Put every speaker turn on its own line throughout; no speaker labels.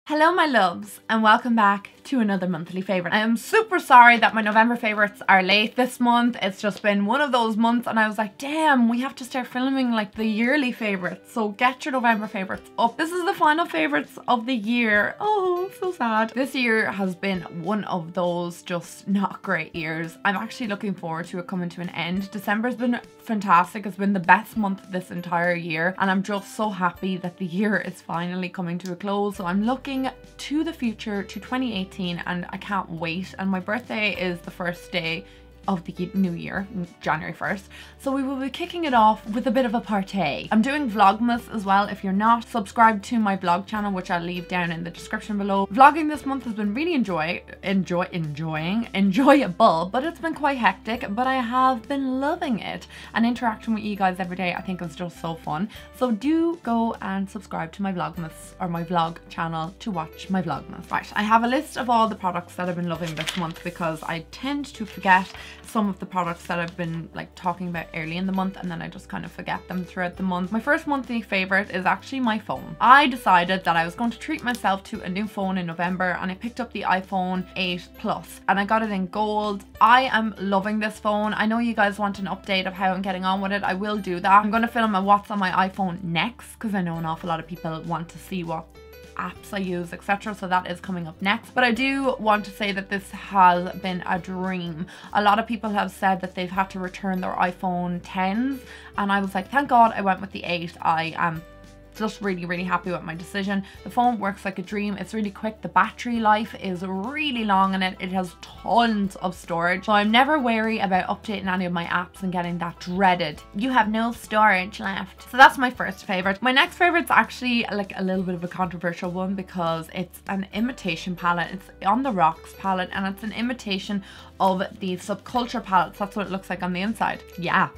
Hello my loves and welcome back to another monthly favourite. I am super sorry that my November favourites are late this month. It's just been one of those months and I was like, damn, we have to start filming like the yearly favourites. So get your November favourites up. This is the final favourites of the year. Oh, so sad. This year has been one of those just not great years. I'm actually looking forward to it coming to an end. December's been fantastic. It's been the best month this entire year and I'm just so happy that the year is finally coming to a close. So I'm looking to the future, to 2018, and I can't wait. And my birthday is the first day of the new year, January 1st, so we will be kicking it off with a bit of a party. I'm doing Vlogmas as well. If you're not subscribed to my vlog channel, which I'll leave down in the description below, vlogging this month has been really enjoyable, but it's been quite hectic, but I have been loving it, and interacting with you guys every day I think is just so fun. So do go and subscribe to my Vlogmas, or my vlog channel, to watch my Vlogmas. Right, I have a list of all the products that I've been loving this month because I tend to forget some of the products that I've been like talking about early in the month, and then I just kind of forget them throughout the month. My first monthly favorite is actually my phone. I decided that I was going to treat myself to a new phone in November, and I picked up the iPhone 8 Plus and I got it in gold. I am loving this phone. I know you guys want an update of how I'm getting on with it. I will do that. I'm going to film a what's on my iPhone next because I know an awful lot of people want to see what apps I use, etc. So that is coming up next. But I do want to say that this has been a dream. A lot of people have said that they've had to return their iPhone 10s, and I was like, thank God I went with the 8. I am just really happy with my decision. The phone works like a dream. It's really quick. The battery life is really long in it. It has tons of storage, so I'm never wary about updating any of my apps and getting that dreaded "you have no storage left." So that's my first favorite. My next favorite's actually like a little bit of a controversial one because it's an imitation palette. It's on the Rocks palette, and it's an imitation of the Subculture palettes. That's what it looks like on the inside. Yeah,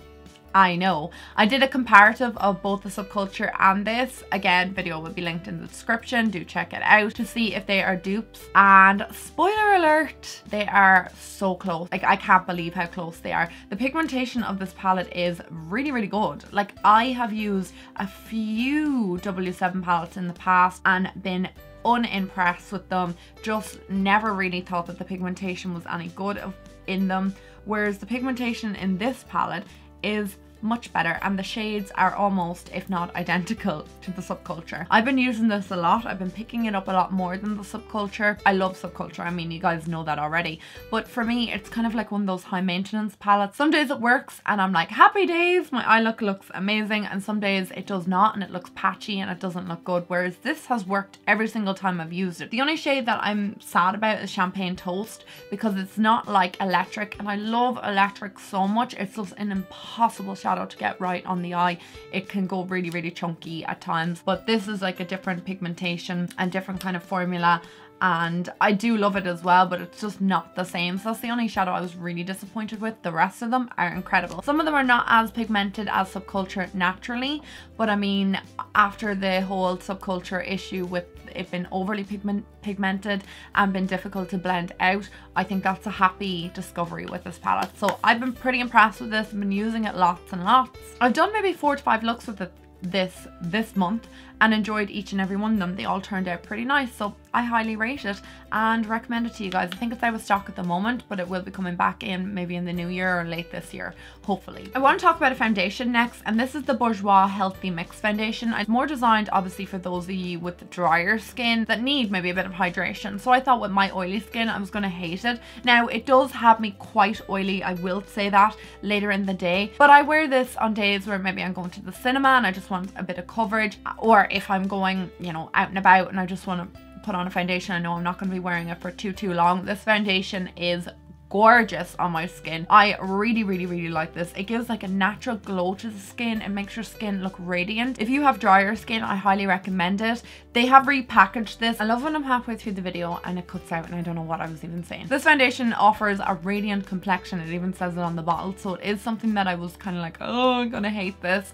I know. I did a comparative of both the Subculture and this. Again, video will be linked in the description. Do check it out to see if they are dupes. And spoiler alert, they are so close. Like, I can't believe how close they are. The pigmentation of this palette is really good. Like, I have used a few W7 palettes in the past and been unimpressed with them. Just never really thought that the pigmentation was any good in them. Whereas the pigmentation in this palette is much better, and the shades are almost, if not identical, to the Subculture. I've been using this a lot. I've been picking it up a lot more than the Subculture. I love Subculture. I mean, you guys know that already. But for me, it's kind of like one of those high maintenance palettes. Some days it works and I'm like, happy days, my eye look looks amazing, and some days it does not and it looks patchy and it doesn't look good, whereas this has worked every single time I've used it. The only shade that I'm sad about is Champagne Toast, because it's not like Electric, and I love Electric so much. It's just an impossible shadow to get right on the eye. It can go really chunky at times, but this is like a different pigmentation and different kind of formula, and I do love it as well, but it's just not the same. So that's the only shadow I was really disappointed with. The rest of them are incredible. Some of them are not as pigmented as Subculture naturally, but I mean, after the whole Subculture issue with it been overly pigmented and been difficult to blend out, I think that's a happy discovery with this palette. So I've been pretty impressed with this. I've been using it lots and lots. I've done maybe 4 to 5 looks with it this month and enjoyed each and every one of them. They all turned out pretty nice, so I highly rate it and recommend it to you guys. I think it's out of stock at the moment, but it will be coming back in maybe in the new year or late this year, hopefully. I want to talk about a foundation next, and this is the Bourjois Healthy Mix Foundation. It's more designed obviously for those of you with drier skin that need maybe a bit of hydration. So I thought with my oily skin I was going to hate it. Now it does have me quite oily, I will say that, later in the day, but I wear this on days where maybe I'm going to the cinema and I just want a bit of coverage, or if I'm going, you know, out and about and I just want to put on a foundation. I know I'm not going to be wearing it for too long. This foundation is gorgeous on my skin. I really like this. It gives like a natural glow to the skin and makes your skin look radiant. If you have drier skin, I highly recommend it. They have repackaged this. I love when I'm halfway through the video and it cuts out and I don't know what I was even saying. This foundation offers a radiant complexion. It even says it on the bottle, so it is something that I was kind of like, oh, I'm gonna hate this.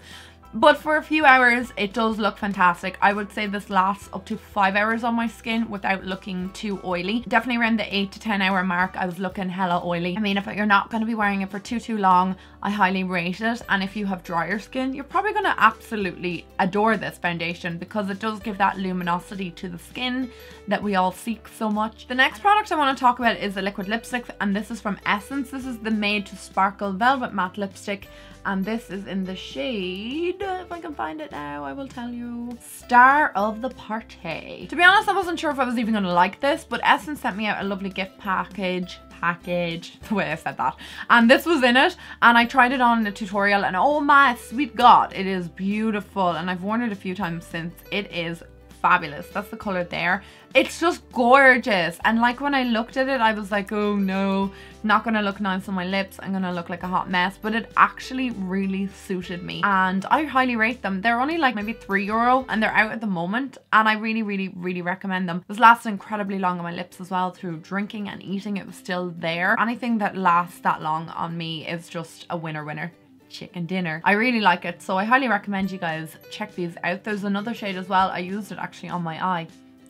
But for a few hours, it does look fantastic. I would say this lasts up to 5 hours on my skin without looking too oily. Definitely around the 8 to 10 hour mark, I was looking hella oily. I mean, if you're not going to be wearing it for too long, I highly rate it. And if you have drier skin, you're probably going to absolutely adore this foundation because it does give that luminosity to the skin that we all seek so much. The next product I want to talk about is the liquid lipstick, and this is from Essence. This is the Made to Sparkle Velvet Matte Lipstick, and this is in the shade, if I can find it now, I will tell you, Star of the Party. To be honest, I wasn't sure if I was even going to like this, but Essence sent me out a lovely gift package, the way I said that, and this was in it, and I tried it on in a tutorial, and oh my sweet god, it is beautiful, and I've worn it a few times since. It is fabulous. That's the color there. It's just gorgeous, and like when I looked at it, I was like, oh no, not gonna look nice on my lips, I'm gonna look like a hot mess. But it actually really suited me, and I highly rate them. They're only like maybe €3 and they're out at the moment, and I really recommend them. This lasted incredibly long on my lips as well. Through drinking and eating, it was still there. Anything that lasts that long on me is just a winner. Chicken dinner. I really like it, so I highly recommend you guys check these out. There's another shade as well. I used it actually on my eye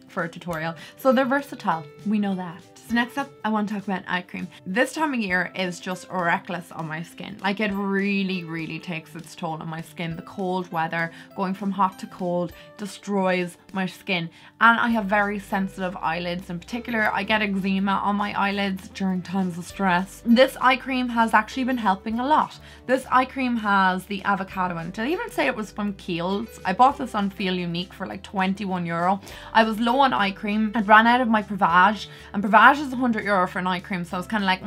for a tutorial, so they're versatile, we know that. So next up, I want to talk about eye cream. This time of year is just reckless on my skin. Like, it really takes its toll on my skin. The cold weather, going from hot to cold, destroys my skin. And I have very sensitive eyelids. In particular, I get eczema on my eyelids during times of stress. This eye cream has actually been helping a lot. This eye cream has the avocado in it. Did I even say it was from Kiehl's? I bought this on Feel Unique for like €21. I was low on eye cream. I'd ran out of my Privage, and Privage is €100 for an eye cream, so I was kind of like,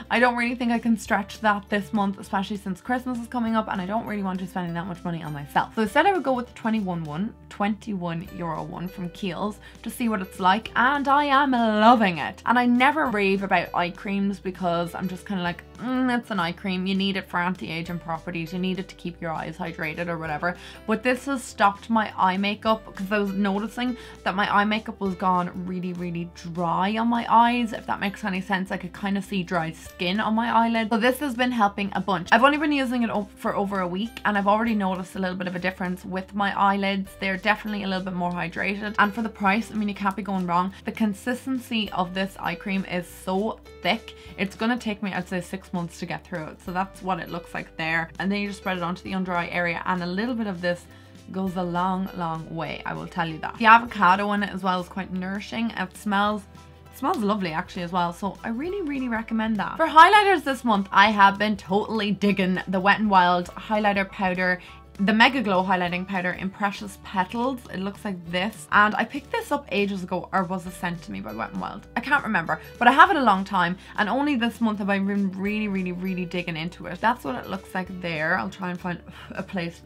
I don't really think I can stretch that this month, especially since Christmas is coming up, and I don't really want to be spending that much money on myself. So I said I would go with the €21 one from Kiehl's to see what it's like, and I am loving it. And I never rave about eye creams because I'm just kind of like, it's an eye cream, you need it for anti-aging properties, you need it to keep your eyes hydrated or whatever. But this has stopped my eye makeup, because I was noticing that my eye makeup was gone really dry on my eyes, if that makes any sense. I could kind of see dry skin on my eyelid, so this has been helping a bunch. I've only been using it for over a week, and I've already noticed a little bit of a difference with my eyelids. They're definitely a little bit more hydrated, and for the price, I mean, you can't be going wrong. The consistency of this eye cream is so thick, it's gonna take me, I'd say, 6 months to get through it. So that's what it looks like there, and then you just spread it onto the under eye area, and a little bit of this goes a long way, I will tell you that. The avocado in it as well is quite nourishing. It smells lovely actually as well, so I really recommend that. For highlighters this month, I have been totally digging the Wet n Wild highlighter powder, the Mega Glow highlighting powder in Precious Petals. It looks like this, and I picked this up ages ago, or was it sent to me by Wet n Wild? I can't remember, but I have it a long time, and only this month have I been really digging into it. That's what it looks like there. I'll try and find a place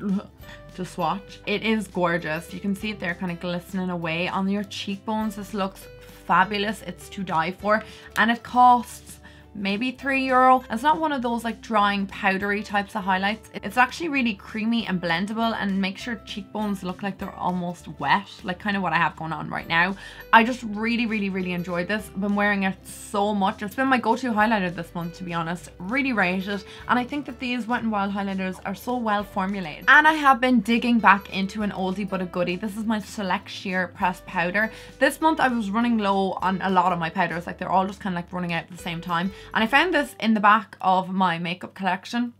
to swatch. It is gorgeous. You can see it there kind of glistening away on your cheekbones. This looks fabulous. It's to die for, and it costs maybe €3. It's not one of those like drying powdery types of highlights. It's actually really creamy and blendable, and makes your cheekbones look like they're almost wet, like kind of what I have going on right now. I just really enjoyed this. I've been wearing it so much. It's been my go-to highlighter this month, to be honest. Really rate it, and I think that these Wet n Wild highlighters are so well formulated. And I have been digging back into an oldie but a goodie. This is my Select Sheer pressed powder. This month I was running low on a lot of my powders, like they're all just kind of like running out at the same time. And I found this in the back of my makeup collection.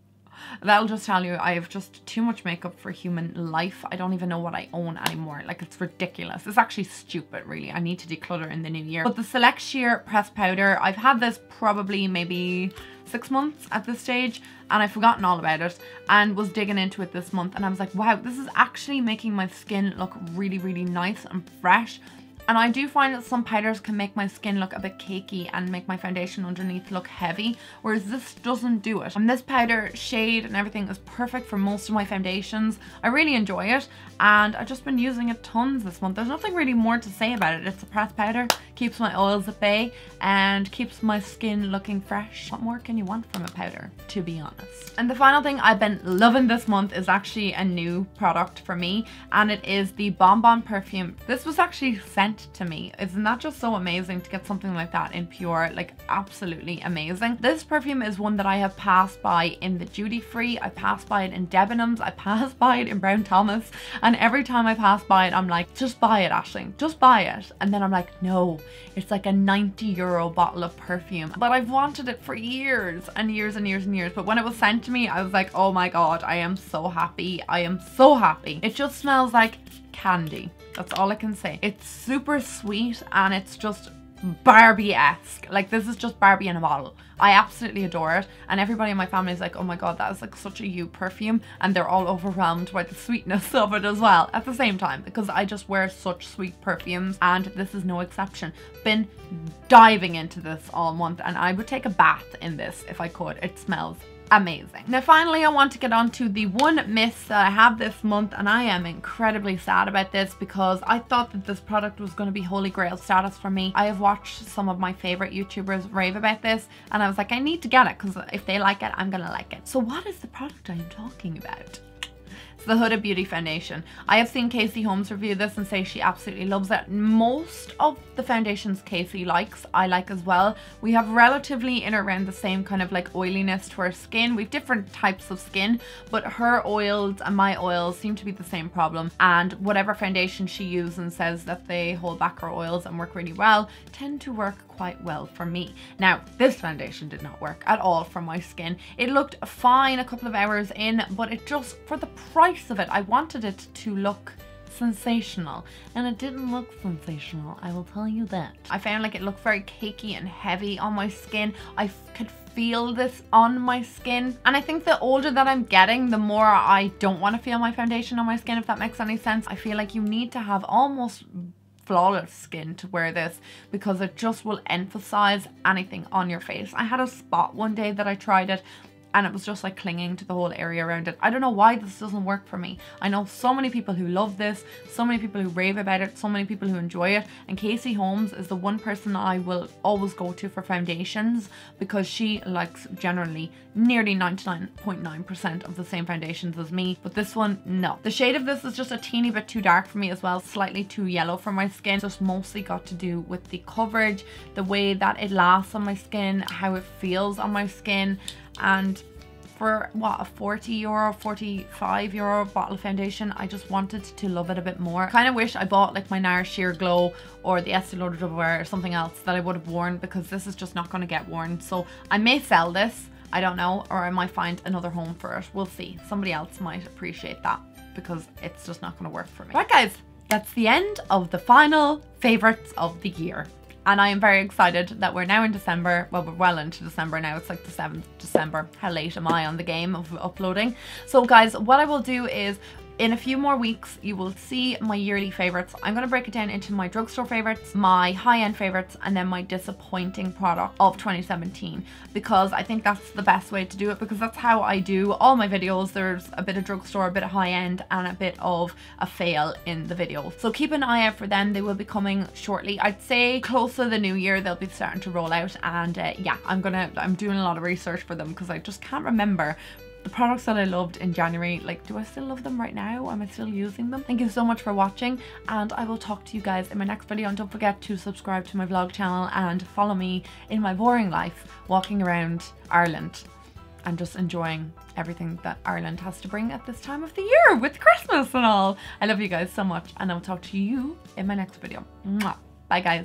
That'll just tell you I have just too much makeup for human life. I don't even know what I own anymore. Like, it's ridiculous. It's actually stupid, really. I need to declutter in the new year. But the Select Sheer pressed powder, I've had this probably maybe 6 months at this stage, and I've forgotten all about it, and was digging into it this month, and I was like, wow, this is actually making my skin look really nice and fresh. And I do find that some powders can make my skin look a bit cakey and make my foundation underneath look heavy, whereas this doesn't do it. And this powder shade and everything is perfect for most of my foundations. I really enjoy it, and I've just been using it tons this month. There's nothing really more to say about it. It's a pressed powder. keeps my oils at bay, and keeps my skin looking fresh. What more can you want from a powder, to be honest? And the final thing I've been loving this month is actually a new product for me, and it is the Bon Bon perfume. This was actually sent to me. Isn't that just so amazing to get something like that in Pure? Like, absolutely amazing. This perfume is one that I have passed by in the duty free. I passed by it in Debenhams. I passed by it in Brown Thomas, and every time I pass by it, I'm like, just buy it, Aisling, just buy it. And then I'm like, no, it's like a 90 euro bottle of perfume, but I've wanted it for years and years and years and years. But when it was sent to me, I was like, oh my god, I am so happy. I am so happy. It just smells like candy. That's all I can say. It's super sweet and it's just Barbie-esque. Like, this is just Barbie in a bottle. I absolutely adore it, and everybody in my family is like, oh my god, that is like such a you perfume, and they're all overwhelmed by the sweetness of it as well at the same time, because I just wear such sweet perfumes, and this is no exception. Been diving into this all month, and I would take a bath in this if I could. It smells amazing. Now finally, I want to get on to the one miss that I have this month, and I am incredibly sad about this because I thought that this product was going to be holy grail status for me. I have watched some of my favorite YouTubers rave about this, and I was like, I need to get it because if they like it, I'm gonna like it. So what is the product I am talking about? It's the Huda Beauty foundation. I have seen Casey Holmes review this and say she absolutely loves it. Most of the foundations Casey likes, I like as well. We have relatively in around the same kind of like oiliness to our skin. We have different types of skin, but her oils and my oils seem to be the same problem, and whatever foundation she uses and says that they hold back her oils and work really well, tend to work quite well for me. Now, this foundation did not work at all for my skin. It looked fine a couple of hours in, but it just, for the price of it, I wanted it to look sensational, and it didn't look sensational, I will tell you that. I found like it looked very cakey and heavy on my skin. I could feel this on my skin, and I think the older that I'm getting, the more I don't want to feel my foundation on my skin, if that makes any sense. I feel like you need to have almost flawless skin to wear this, because it just will emphasize anything on your face. I had a spot one day that I tried it, and it was just like clinging to the whole area around it. I don't know why this doesn't work for me. I know so many people who love this, so many people who rave about it, so many people who enjoy it, and Casey Holmes is the one person I will always go to for foundations, because she likes generally nearly 99.9% of the same foundations as me, but this one, no. The shade of this is just a teeny bit too dark for me as well, slightly too yellow for my skin. Just mostly got to do with the coverage, the way that it lasts on my skin, how it feels on my skin. And for what, a 40 euro, 45 euro bottle of foundation, I just wanted to love it a bit more. I kind of wish I bought like my NARS Sheer Glow or the Estee Lauder Double Wear or something else that I would have worn, because this is just not going to get worn. So I may sell this, I don't know, or I might find another home for it. We'll see. Somebody else might appreciate that, because it's just not going to work for me. Right guys, that's the end of the final favorites of the year. And I am very excited that we're now in December. Well, we're well into December now. It's like the 7th of December. How late am I on the game of uploading? So guys, what I will do is, in a few more weeks, you will see my yearly favorites. I'm going to break it down into my drugstore favorites, my high-end favorites, and then my disappointing product of 2017, because I think that's the best way to do it, because that's how I do all my videos. There's a bit of drugstore, a bit of high-end, and a bit of a fail in the video. So keep an eye out for them. They will be coming shortly. I'd say close to the new year they'll be starting to roll out, and yeah, I'm doing a lot of research for them, because I just can't remember the products that I loved in January. Like, do I still love them right now? Am I still using them? Thank you so much for watching, and I will talk to you guys in my next video. And don't forget to subscribe to my vlog channel and follow me in my boring life, walking around Ireland and just enjoying everything that Ireland has to bring at this time of the year with Christmas and all. I love you guys so much, and I'll talk to you in my next video. Mwah. Bye guys.